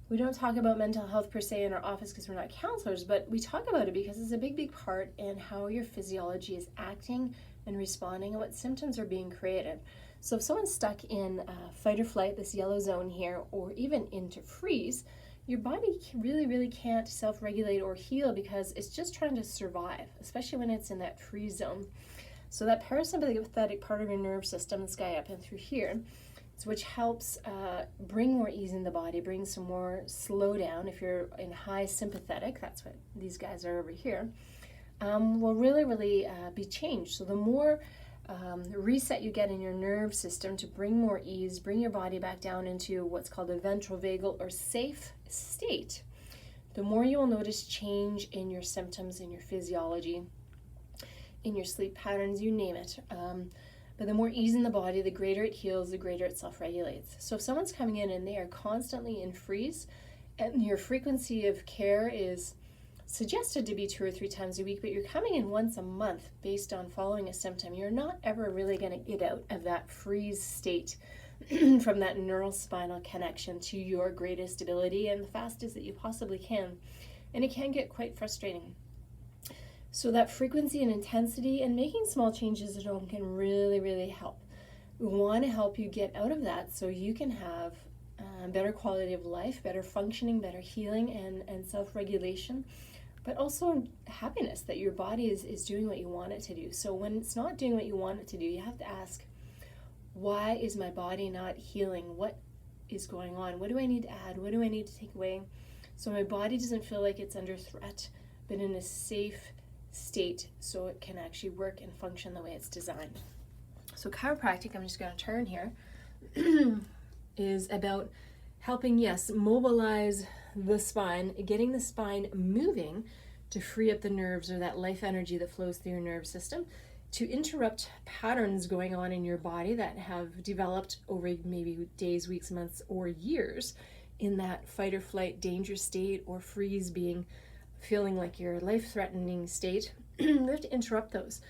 We don't talk about mental health per se in our office because we're not counselors, but we talk about it because it's a big part in how your physiology is acting and responding and what symptoms are being created. So if someone's stuck in fight or flight, this yellow zone here, or even into freeze, your body really can't self-regulate or heal because it's just trying to survive, especially when it's in that freeze zone. So that parasympathetic part of your nerve system, this guy up and through here, which helps bring more ease in the body, bring some more slowdown. If you're in high sympathetic, that's what these guys are over here, will really be changed. So the more reset you get in your nerve system to bring more ease, bring your body back down into what's called a ventral vagal or safe state, the more you will notice change in your symptoms, in your physiology, in your sleep patterns, you name it. But the more ease in the body, the greater it heals, the greater it self-regulates. So if someone's coming in and they are constantly in freeze, and your frequency of care is suggested to be 2 or 3 times a week, but you're coming in once a month based on following a symptom, you're not ever really going to get out of that freeze state from that neural spinal connection to your greatest ability and the fastest that you possibly can. And it can get quite frustrating. So that frequency and intensity and making small changes at home can really help. We want to help you get out of that so you can have better quality of life, better functioning, better healing and self-regulation, but also happiness that your body is doing what you want it to do. So when it's not doing what you want it to do, you have to ask, why is my body not healing? What is going on? What do I need to add? What do I need to take away? So my body doesn't feel like it's under threat, but in a safe state so it can actually work and function the way it's designed. So chiropractic, I'm just going to turn here, is about helping, yes, mobilize the spine, getting the spine moving to free up the nerves or that life energy that flows through your nerve system, to interrupt patterns going on in your body that have developed over maybe days, weeks, months, or years in that fight or flight danger state or freeze feeling like your life-threatening state. We have to interrupt those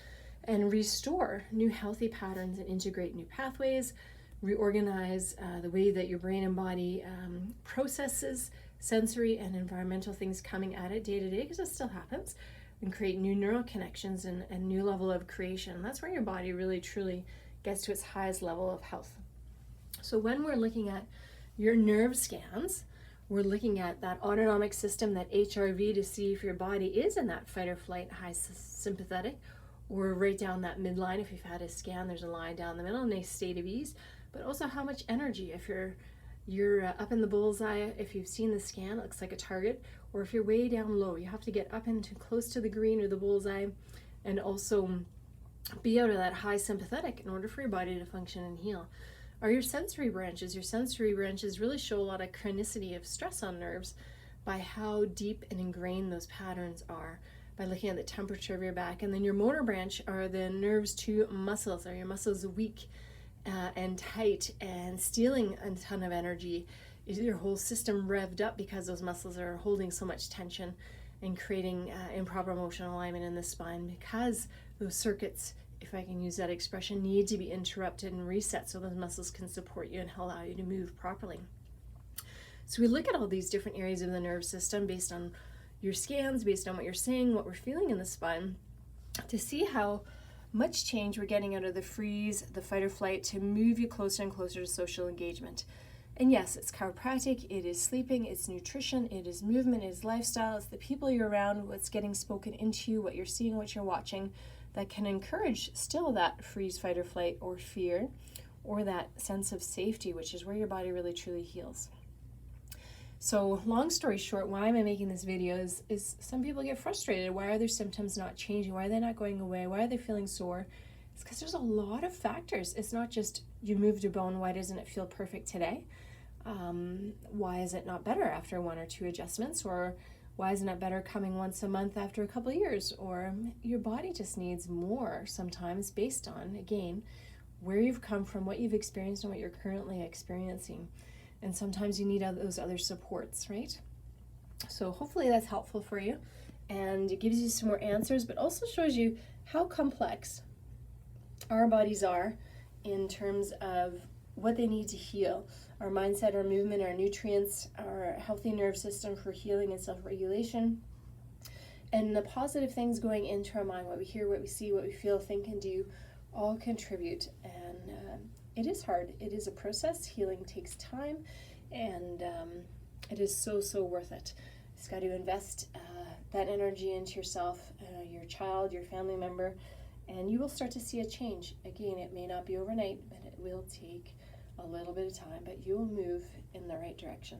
and restore new healthy patterns and integrate new pathways, reorganize the way that your brain and body processes sensory and environmental things coming at it day to day, because it still happens, and create new neural connections and new level of creation. That's where your body really truly gets to its highest level of health. So when we're looking at your nerve scans, we're looking at that autonomic system, that HRV, to see if your body is in that fight or flight, high sympathetic, or right down that midline. If you've had a scan, there's a line down the middle, a nice state of ease, but also how much energy. If you're up in the bullseye, if you've seen the scan, it looks like a target, or if you're way down low, you have to get up into close to the green or the bullseye, and also be out of that high sympathetic in order for your body to function and heal. Are your sensory branches. Your sensory branches really show a lot of chronicity of stress on nerves by how deep and ingrained those patterns are, by looking at the temperature of your back. And then your motor branch are the nerves to muscles. Are your muscles weak and tight and stealing a ton of energy? Is your whole system revved up because those muscles are holding so much tension and creating improper motion alignment in the spine, because those circuits, if I can use that expression, need to be interrupted and reset so those muscles can support you and allow you to move properly. So we look at all these different areas of the nerve system based on your scans, based on what you're seeing, what we're feeling in the spine, to see how much change we're getting out of the freeze, the fight or flight, to move you closer and closer to social engagement. And yes, it's chiropractic, it is sleeping, it's nutrition, it is movement, it is lifestyle, it's the people you're around, what's getting spoken into you, what you're seeing, what you're watching, that can encourage still that freeze, fight or flight, or fear, or that sense of safety, which is where your body really truly heals. So long story short, why am I making this video is some people get frustrated. Why are their symptoms not changing? Why are they not going away? Why are they feeling sore? It's because there's a lot of factors. It's not just you moved a bone, why doesn't it feel perfect today? Why is it not better after 1 or 2 adjustments? Or why isn't it better coming once a month after a couple of years? Or your body just needs more sometimes based on, again, where you've come from, what you've experienced, and what you're currently experiencing. And sometimes you need those other supports, right? So hopefully that's helpful for you, and it gives you some more answers, but also shows you how complex our bodies are in terms of what they need to heal. Our mindset, our movement, our nutrients, our healthy nerve system for healing and self-regulation, and the positive things going into our mind, what we hear, what we see, what we feel, think, and do, all contribute. And it is hard. It is a process. Healing takes time, and it is so, so worth it. You've got to invest that energy into yourself, your child, your family member, and you will start to see a change. Again, it may not be overnight, but it will take a little bit of time, but you will move in the right direction.